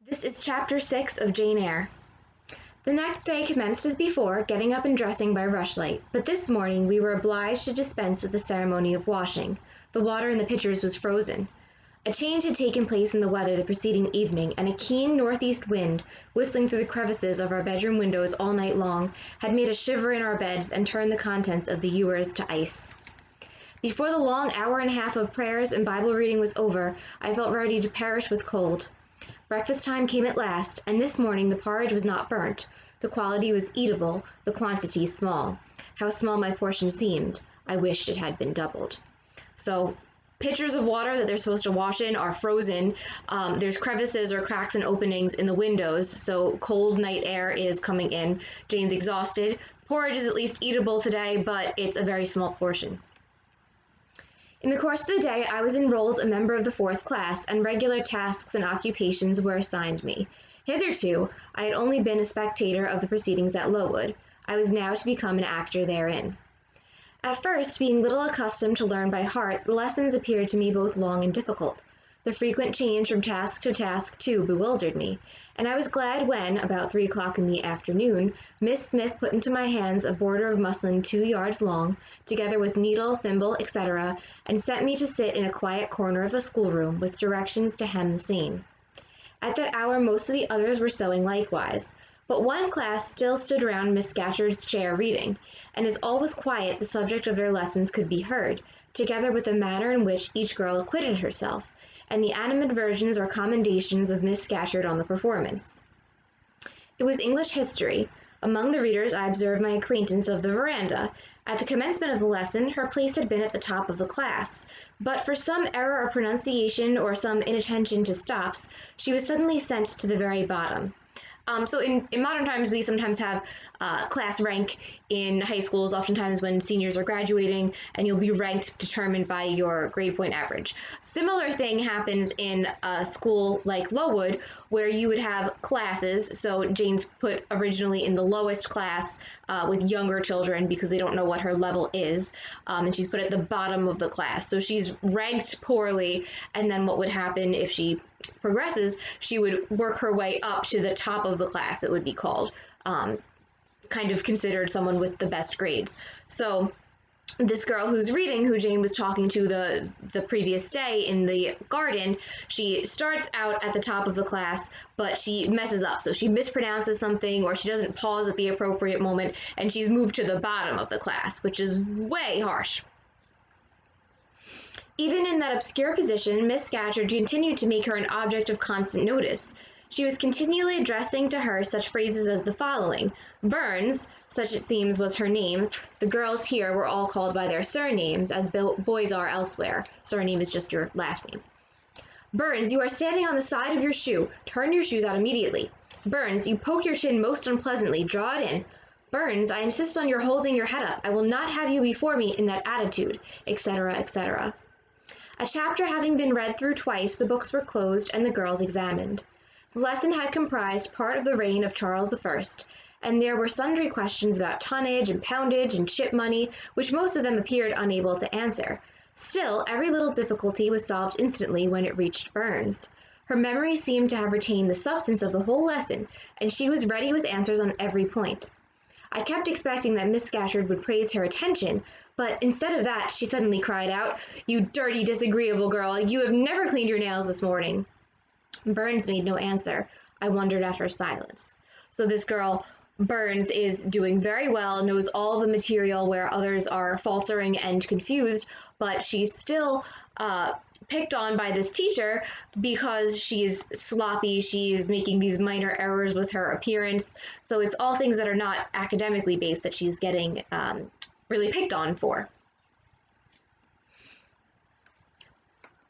This is Chapter 6 of Jane Eyre. The next day commenced as before, getting up and dressing by rushlight, but this morning we were obliged to dispense with the ceremony of washing. The water in the pitchers was frozen. A change had taken place in the weather the preceding evening, and a keen northeast wind, whistling through the crevices of our bedroom windows all night long, had made us shiver in our beds and turned the contents of the ewers to ice. Before the long hour and a half of prayers and Bible reading was over, I felt ready to perish with cold. Breakfast time came at last, and this morning the porridge was not burnt. The quality was eatable, the quantity small. How small my portion seemed. I wished it had been doubled. So, pitchers of water that they're supposed to wash in are frozen. There's crevices or cracks and openings in the windows, so cold night air is coming in. Jane's exhausted. Porridge is at least eatable today, but it's a very small portion. In the course of the day, I was enrolled a member of the fourth class, and regular tasks and occupations were assigned me. Hitherto, I had only been a spectator of the proceedings at Lowood. I was now to become an actor therein. At first, being little accustomed to learn by heart, the lessons appeared to me both long and difficult. The frequent change from task to task, too, bewildered me, and I was glad when, about 3 o'clock in the afternoon, Miss Smith put into my hands a border of muslin 2 yards long, together with needle, thimble, etc., and sent me to sit in a quiet corner of the schoolroom, with directions to hem the same. At that hour most of the others were sewing likewise, but one class still stood round Miss Scatcherd's chair reading, and as all was quiet, the subject of their lessons could be heard, together with the manner in which each girl acquitted herself, and the animadversions or commendations of Miss Scatcherd on the performance. It was English history. Among the readers I observed my acquaintance of the veranda. At the commencement of the lesson, her place had been at the top of the class, but for some error of pronunciation or some inattention to stops, she was suddenly sent to the very bottom. So in modern times, we sometimes have class rank in high schools, oftentimes when seniors are graduating, and you'll be ranked determined by your grade point average. Similar thing happens in a school like Lowood, where you would have classes. So Jane's put originally in the lowest class with younger children because they don't know what her level is, and she's put at the bottom of the class. So she's ranked poorly, and then what would happen if she progresses, she would work her way up to the top of the class, it would be called, kind of considered someone with the best grades. So this girl who's reading, who Jane was talking to the previous day in the garden, she starts out at the top of the class, but she messes up. So she mispronounces something, or she doesn't pause at the appropriate moment, and she's moved to the bottom of the class, which is way harsh. Even in that obscure position, Miss Scatcherd continued to make her an object of constant notice. She was continually addressing to her such phrases as the following. Burns, such it seems was her name, the girls here were all called by their surnames, as boys are elsewhere. Surname is just your last name. Burns, you are standing on the side of your shoe. Turn your shoes out immediately. Burns, you poke your chin most unpleasantly. Draw it in. Burns, I insist on your holding your head up. I will not have you before me in that attitude, etc., etc. A chapter having been read through twice, the books were closed and the girls examined. The lesson had comprised part of the reign of Charles I, and there were sundry questions about tonnage and poundage and ship money, which most of them appeared unable to answer. Still, every little difficulty was solved instantly when it reached Burns. Her memory seemed to have retained the substance of the whole lesson, and she was ready with answers on every point. I kept expecting that Miss Scatcherd would praise her attention, but instead of that, she suddenly cried out, "You dirty, disagreeable girl, you have never cleaned your nails this morning." Burns made no answer. I wondered at her silence. So this girl, Burns, is doing very well, knows all the material where others are faltering and confused, but she's still picked on by this teacher because she's sloppy, she's making these minor errors with her appearance. So it's all things that are not academically based that she's getting really picked on for.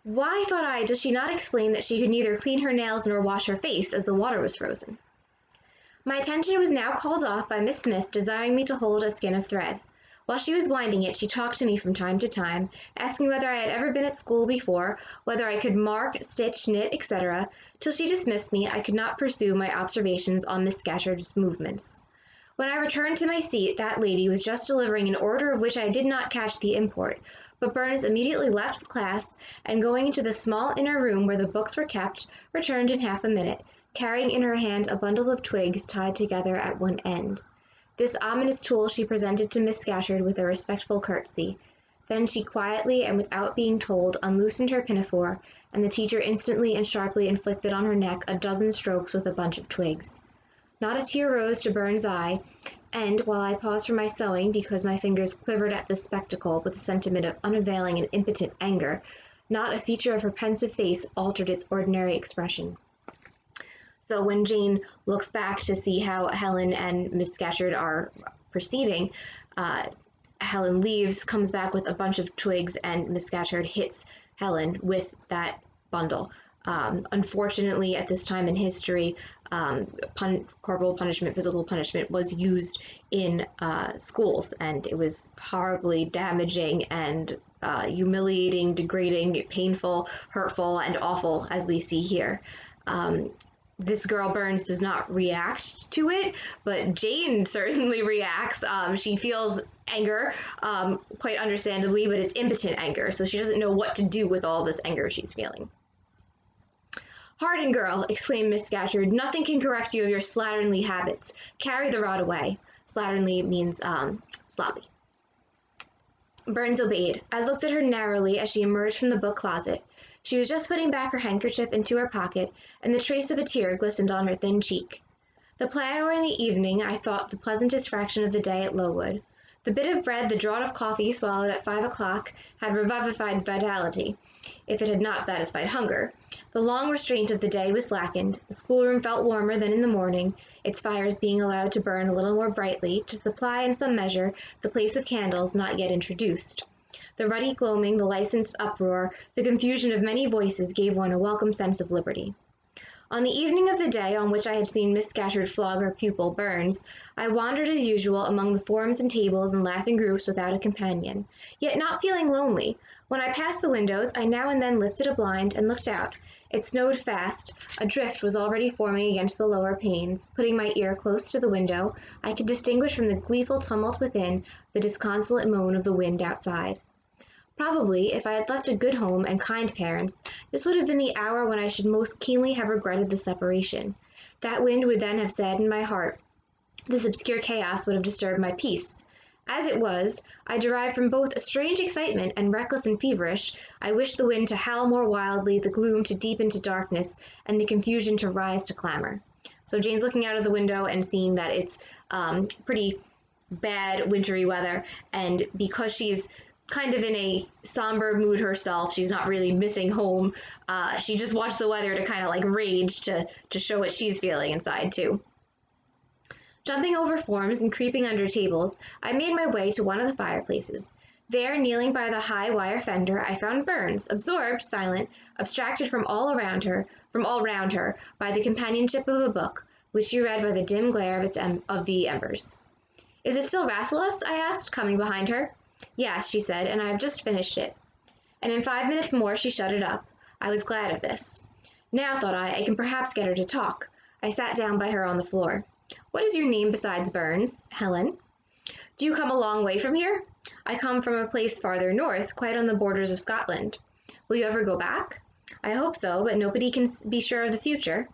Why, thought I, does she not explain that she could neither clean her nails nor wash her face, as the water was frozen? My attention was now called off by Miss Smith desiring me to hold a skein of thread. While she was winding it, she talked to me from time to time, asking whether I had ever been at school before, whether I could mark, stitch, knit, etc. Till she dismissed me, I could not pursue my observations on Miss Scatcherd's movements. When I returned to my seat, that lady was just delivering an order of which I did not catch the import, but Burns immediately left the class and, going into the small inner room where the books were kept, returned in half a minute, carrying in her hand a bundle of twigs tied together at one end. This ominous tool she presented to Miss Scatcherd with a respectful curtsy. Then she quietly and without being told unloosened her pinafore, and the teacher instantly and sharply inflicted on her neck a dozen strokes with a bunch of twigs. Not a tear rose to Burns' eye, and while I paused from my sewing because my fingers quivered at this spectacle with a sentiment of unavailing and impotent anger, not a feature of her pensive face altered its ordinary expression. So when Jane looks back to see how Helen and Miss Scatcherd are proceeding, Helen leaves, comes back with a bunch of twigs, and Miss Scatcherd hits Helen with that bundle. Unfortunately, at this time in history, corporal punishment, physical punishment was used in schools, and it was horribly damaging and humiliating, degrading, painful, hurtful, and awful, as we see here. This girl Burns does not react to it, but Jane certainly reacts. She feels anger, quite understandably, but it's impotent anger, so she doesn't know what to do with all this anger she's feeling. "Harden, girl," exclaimed Miss Scatcherd, "nothing can correct you of your slatternly habits. Carry the rod away." Slatternly means sloppy. Burns obeyed. I looked at her narrowly as she emerged from the book closet. She was just putting back her handkerchief into her pocket, and the trace of a tear glistened on her thin cheek. The play hour in the evening I thought the pleasantest fraction of the day at Lowood. The bit of bread, the draught of coffee swallowed at 5 o'clock, had revivified vitality, if it had not satisfied hunger. The long restraint of the day was slackened. The schoolroom felt warmer than in the morning, its fires being allowed to burn a little more brightly, to supply in some measure the place of candles not yet introduced. The ruddy gloaming, the licensed uproar, the confusion of many voices gave one a welcome sense of liberty. On the evening of the day on which I had seen Miss Scatcherd flog her pupil, Burns, I wandered as usual among the forms and tables and laughing groups without a companion, yet not feeling lonely. When I passed the windows, I now and then lifted a blind and looked out. It snowed fast. A drift was already forming against the lower panes. Putting my ear close to the window, I could distinguish from the gleeful tumult within the disconsolate moan of the wind outside. Probably, if I had left a good home and kind parents, this would have been the hour when I should most keenly have regretted the separation. That wind would then have saddened my heart. This obscure chaos would have disturbed my peace. As it was, I derived from both a strange excitement and reckless and feverish. I wished the wind to howl more wildly, the gloom to deepen to darkness, and the confusion to rise to clamor. So Jane's looking out of the window and seeing that it's pretty bad wintry weather, and because she's kind of in a somber mood herself, she's not really missing home. She just wants the weather to kind of like rage to show what she's feeling inside too. Jumping over forms and creeping under tables, I made my way to one of the fireplaces. There, kneeling by the high wire fender, I found Burns, absorbed, silent, abstracted from all round her by the companionship of a book, which she read by the dim glare of the embers. "Is it still Rasselas?" I asked, coming behind her. "Yes," she said, "and I have just finished it." And in 5 minutes more she shut it up. I was glad of this. Now, thought I can perhaps get her to talk. I sat down by her on the floor. "What is your name besides Burns?" "Helen." "Do you come a long way from here?" "I come from a place farther north, quite on the borders of Scotland." "Will you ever go back?" "I hope so, but nobody can be sure of the future."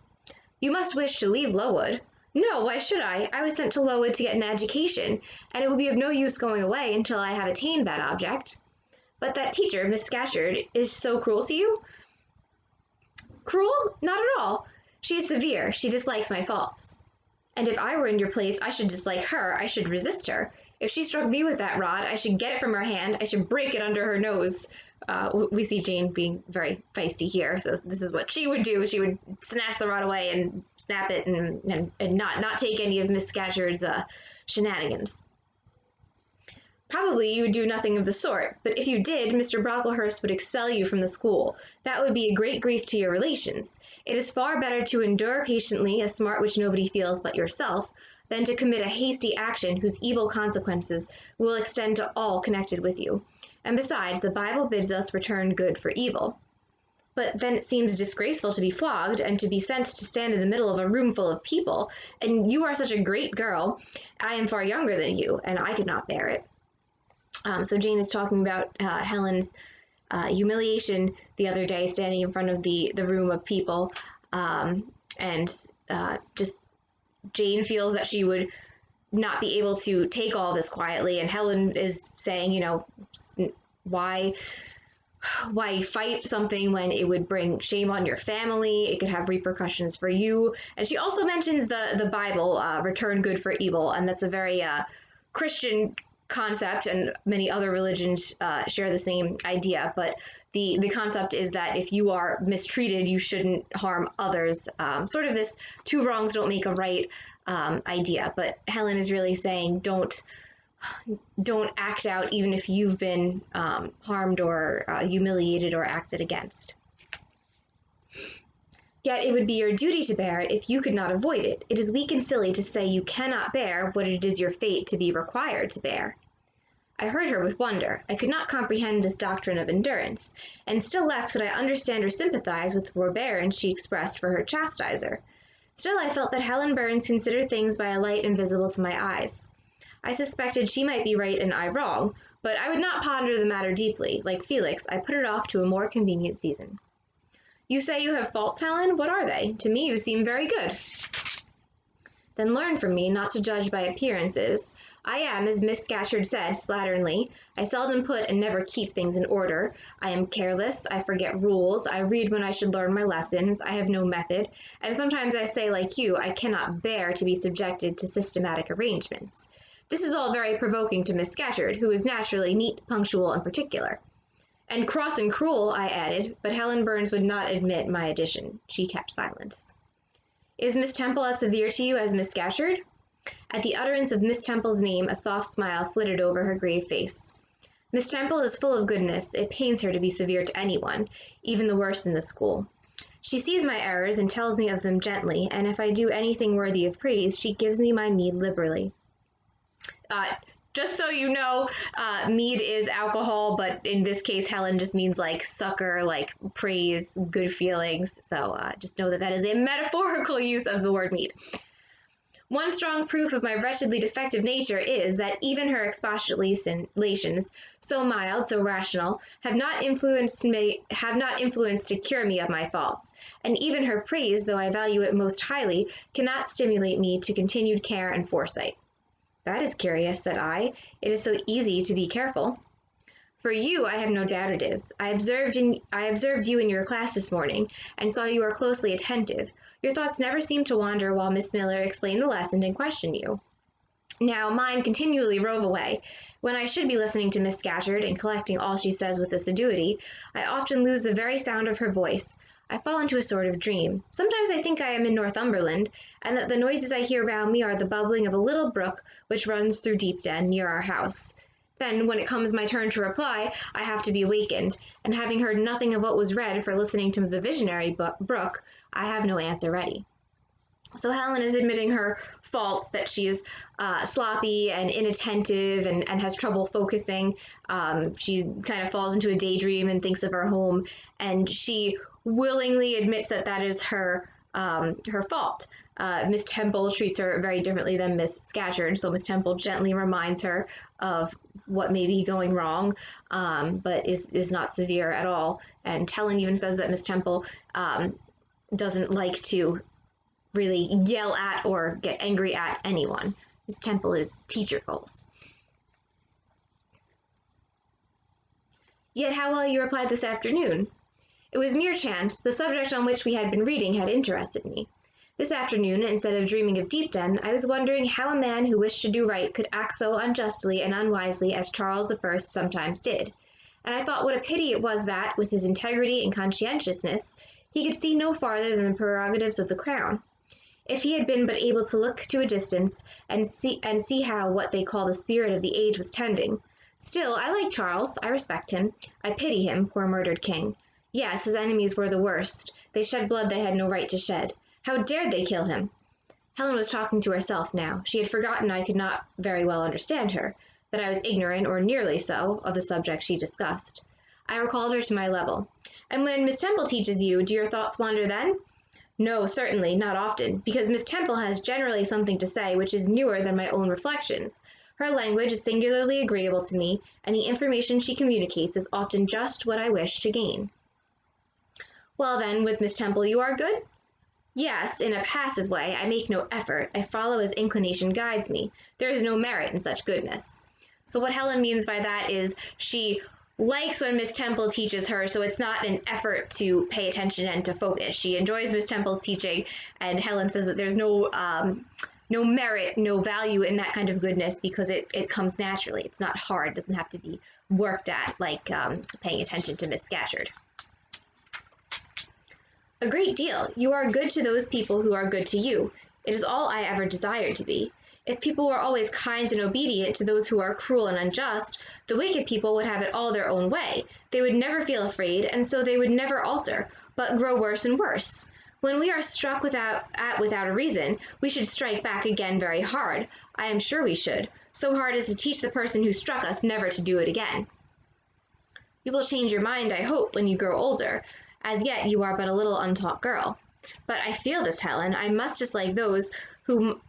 "You must wish to leave Lowood." "No, why should I? I was sent to Lowood to get an education, and it will be of no use going away until I have attained that object." "But that teacher, Miss Scatcherd, is so cruel to you?" "Cruel? Not at all. She is severe. She dislikes my faults." "And if I were in your place, I should dislike her. I should resist her. If she struck me with that rod, I should get it from her hand. I should break it under her nose." We see Jane being very feisty here, so this is what she would do. She would snatch the rod away and snap it and not take any of Miss Scatcherd's shenanigans. "Probably you would do nothing of the sort, but if you did, Mr. Brocklehurst would expel you from the school. That would be a great grief to your relations. It is far better to endure patiently a smart which nobody feels but yourself, than to commit a hasty action whose evil consequences will extend to all connected with you. And besides, the Bible bids us return good for evil." "But then it seems disgraceful to be flogged, and to be sent to stand in the middle of a room full of people, and you are such a great girl. I am far younger than you, and I could not bear it." So Jane is talking about Helen's humiliation the other day, standing in front of the room of people, and just Jane feels that she would not be able to take all this quietly, and Helen is saying, why fight something when it would bring shame on your family? It could have repercussions for you. And she also mentions the Bible, return good for evil, and that's a very Christian concept, and many other religions share the same idea. But the concept is that if you are mistreated, you shouldn't harm others. Sort of this two wrongs don't make a right idea. But Helen is really saying don't act out even if you've been harmed or humiliated or acted against. Yet it would be your duty to bear it if you could not avoid it. It is weak and silly to say you cannot bear what it is your fate to be required to bear. I heard her with wonder. I could not comprehend this doctrine of endurance, and still less could I understand or sympathize with the forbearance she expressed for her chastiser. Still I felt that Helen Burns considered things by a light invisible to my eyes. I suspected she might be right and I wrong, but I would not ponder the matter deeply. Like Felix, I put it off to a more convenient season. You say you have faults, Helen? What are they? To me you seem very good. Then learn from me not to judge by appearances. I am, as Miss Scatcherd said, slatternly. I seldom put and never keep things in order. I am careless. I forget rules. I read when I should learn my lessons. I have no method. And sometimes I say, like you, I cannot bear to be subjected to systematic arrangements. This is all very provoking to Miss Scatcherd, who is naturally neat, punctual, and particular. And cross and cruel, I added, but Helen Burns would not admit my addition. She kept silence. Is Miss Temple as severe to you as Miss Scatcherd? At the utterance of Miss Temple's name, a soft smile flitted over her grave face. Miss Temple is full of goodness. It pains her to be severe to anyone, even the worst in the school. She sees my errors and tells me of them gently, and if I do anything worthy of praise, she gives me my meed liberally. Just so you know, mead is alcohol, but in this case, Helen just means like succor, like praise, good feelings. So just know that is a metaphorical use of the word mead. One strong proof of my wretchedly defective nature is that even her expostulations, so mild, so rational, have not influenced to cure me of my faults, and even her praise, though I value it most highly, cannot stimulate me to continued care and foresight. That is curious, said I. It is so easy to be careful. For you, I have no doubt it is. I observed you in your class this morning, and saw you were closely attentive. Your thoughts never seemed to wander while Miss Miller explained the lesson and questioned you. Now mine continually rove away. When I should be listening to Miss Scatcherd and collecting all she says with assiduity, I often lose the very sound of her voice. I fall into a sort of dream. Sometimes I think I am in Northumberland, and that the noises I hear round me are the bubbling of a little brook which runs through Deepden near our house. Then, when it comes my turn to reply, I have to be awakened, and having heard nothing of what was read for listening to the visionary brook, I have no answer ready. So Helen is admitting her faults, that she's sloppy and inattentive and has trouble focusing. She kind of falls into a daydream and thinks of her home, and she willingly admits that is her fault. Miss Temple treats her very differently than Miss Scatcherd, so Miss Temple gently reminds her of what may be going wrong, but is not severe at all. And Helen even says that Miss Temple doesn't like to really yell at or get angry at anyone. Miss Temple is teacher goals. Yet how well you replied this afternoon. It was mere chance. The subject on which we had been reading had interested me. This afternoon, instead of dreaming of Deepden, I was wondering how a man who wished to do right could act so unjustly and unwisely as Charles I sometimes did. And I thought what a pity it was that, with his integrity and conscientiousness, he could see no farther than the prerogatives of the crown. If he had been but able to look to a distance and see how what they call the spirit of the age was tending. Still, I like Charles. I respect him. I pity him, poor murdered king. Yes, his enemies were the worst. They shed blood they had no right to shed. How dared they kill him? Helen was talking to herself now. She had forgotten I could not very well understand her, that I was ignorant, or nearly so, of the subject she discussed. I recalled her to my level. And when Miss Temple teaches you, do your thoughts wander then? No, certainly, not often, because Miss Temple has generally something to say which is newer than my own reflections. Her language is singularly agreeable to me, and the information she communicates is often just what I wish to gain. Well then, with Miss Temple you are good? Yes, in a passive way. I make no effort. I follow as inclination guides me. There is no merit in such goodness. So what Helen means by that is she likes when Miss Temple teaches her, so it's not an effort to pay attention and to focus. She enjoys Miss Temple's teaching, and Helen says that there's no merit, no value in that kind of goodness because it comes naturally. It's not hard. It doesn't have to be worked at like paying attention to Miss Scatcherd. A great deal. You are good to those people who are good to you. It is all I ever desired to be. If people were always kind and obedient to those who are cruel and unjust, the wicked people would have it all their own way. They would never feel afraid, and so they would never alter, but grow worse and worse. When we are struck without a reason, we should strike back again very hard. I am sure we should, so hard as to teach the person who struck us never to do it again. You will change your mind, I hope, when you grow older. As yet you are but a little untaught girl. But I feel this, Helen. I must dislike those who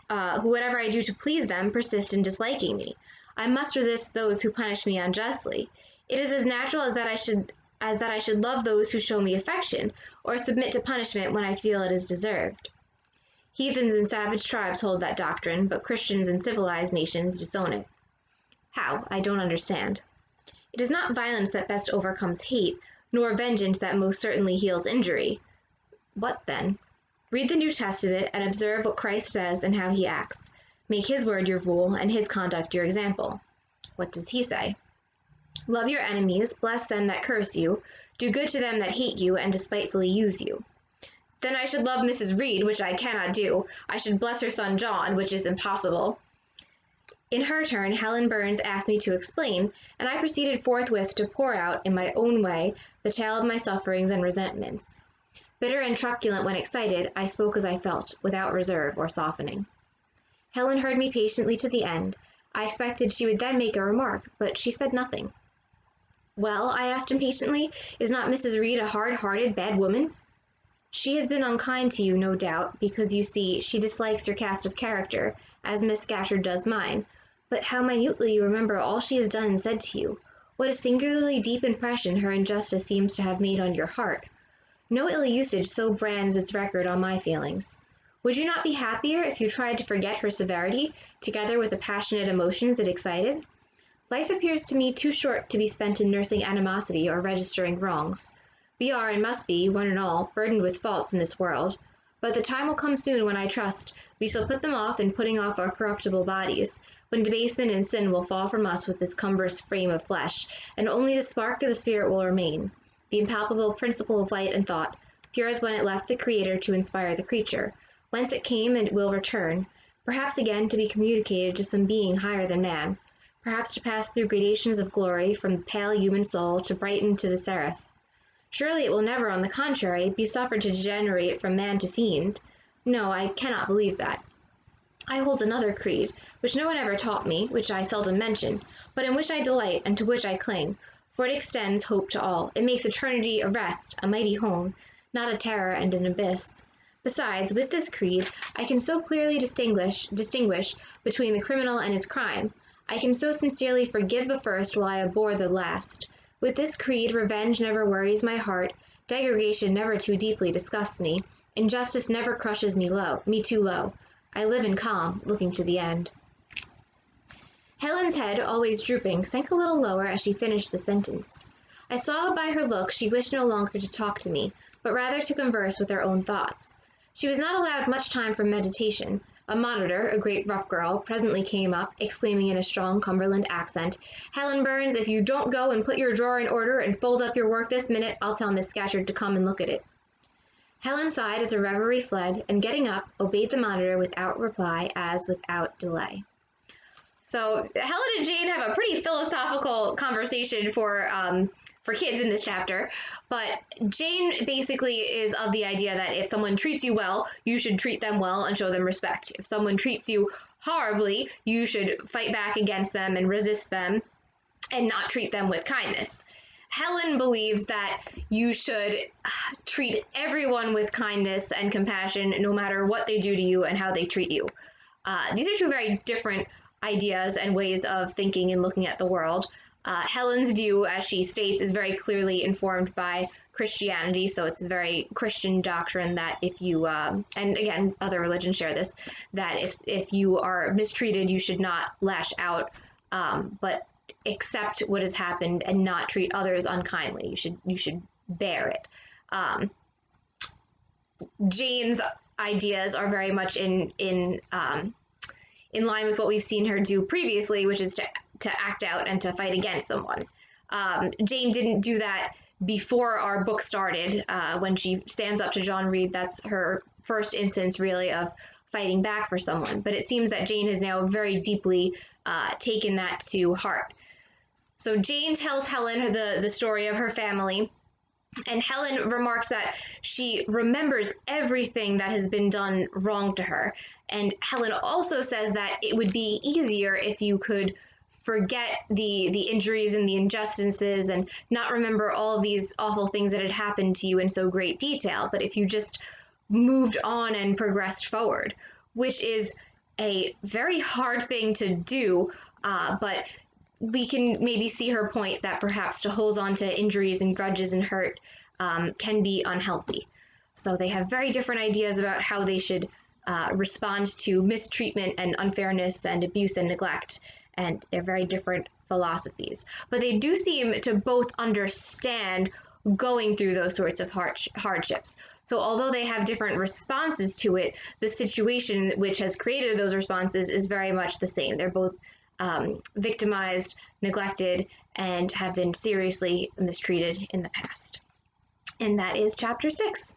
whatever I do to please them, persist in disliking me. I must resist those who punish me unjustly. It is as natural as that I should love those who show me affection, or submit to punishment when I feel it is deserved. Heathens and savage tribes hold that doctrine, but Christians and civilized nations disown it. How? I don't understand. It is not violence that best overcomes hate, nor vengeance that most certainly heals injury. What then? Read the New Testament and observe what Christ says and how he acts. Make his word your rule and his conduct your example. What does he say? Love your enemies, bless them that curse you, do good to them that hate you and despitefully use you. Then I should love Mrs. Reed, which I cannot do. I should bless her son John, which is impossible. In her turn, Helen Burns asked me to explain, and I proceeded forthwith to pour out, in my own way, the tale of my sufferings and resentments. Bitter and truculent when excited, I spoke as I felt, without reserve or softening. Helen heard me patiently to the end. I expected she would then make a remark, but she said nothing. Well, I asked impatiently, is not Mrs. Reed a hard-hearted, bad woman? She has been unkind to you, no doubt, because, you see, she dislikes your cast of character, as Miss Scatcherd does mine. But how minutely you remember all she has done and said to you. What a singularly deep impression her injustice seems to have made on your heart. No ill usage so brands its record on my feelings. Would you not be happier if you tried to forget her severity, together with the passionate emotions it excited? Life appears to me too short to be spent in nursing animosity or registering wrongs. We are, and must be, one and all, burdened with faults in this world. But the time will come soon when I trust we shall put them off in putting off our corruptible bodies, when debasement and sin will fall from us with this cumbrous frame of flesh, and only the spark of the spirit will remain, the impalpable principle of light and thought, pure as when it left the Creator to inspire the creature, whence it came and will return, perhaps again to be communicated to some being higher than man, perhaps to pass through gradations of glory from the pale human soul to brighten to the seraph. Surely it will never, on the contrary, be suffered to degenerate from man to fiend. No, I cannot believe that. I hold another creed, which no one ever taught me, which I seldom mention, but in which I delight and to which I cling, for it extends hope to all. It makes eternity a rest, a mighty home, not a terror and an abyss. Besides, with this creed, I can so clearly distinguish between the criminal and his crime. I can so sincerely forgive the first while I abhor the last. With this creed, revenge never worries my heart, degradation never too deeply disgusts me, injustice never crushes me too low. I live in calm, looking to the end. Helen's head, always drooping, sank a little lower as she finished the sentence. I saw by her look she wished no longer to talk to me, but rather to converse with her own thoughts. She was not allowed much time for meditation. A monitor, a great rough girl, presently came up, exclaiming in a strong Cumberland accent, "Helen Burns, if you don't go and put your drawer in order and fold up your work this minute, I'll tell Miss Scatcherd to come and look at it." Helen sighed as her reverie fled, and getting up, obeyed the monitor without reply as without delay. So Helen and Jane have a pretty philosophical conversation for kids in this chapter, but Jane basically is of the idea that if someone treats you well, you should treat them well and show them respect. If someone treats you horribly, you should fight back against them and resist them and not treat them with kindness. Helen believes that you should treat everyone with kindness and compassion no matter what they do to you and how they treat you. These are two very different ideas and ways of thinking and looking at the world. Helen's view, as she states, is very clearly informed by Christianity, so it's a very Christian doctrine that if you, and again, other religions share this, that if you are mistreated, you should not lash out, but accept what has happened and not treat others unkindly. You should bear it. Jane's ideas are very much in line with what we've seen her do previously, which is to act out and to fight against someone. Jane didn't do that before our book started. When she stands up to John Reed, that's her first instance, really, of fighting back for someone. But it seems that Jane has now very deeply taken that to heart. So Jane tells Helen the story of her family, and Helen remarks that she remembers everything that has been done wrong to her. And Helen also says that it would be easier if you could forget the injuries and the injustices and not remember all of these awful things that had happened to you in so great detail, but if you just moved on and progressed forward, which is a very hard thing to do, but we can maybe see her point that perhaps to hold on to injuries and grudges and hurt can be unhealthy. So they have very different ideas about how they should respond to mistreatment and unfairness and abuse and neglect, and they're very different philosophies. But they do seem to both understand going through those sorts of hardships. So although they have different responses to it, the situation which has created those responses is very much the same. They're both victimized, neglected, and have been seriously mistreated in the past. And that is chapter 6.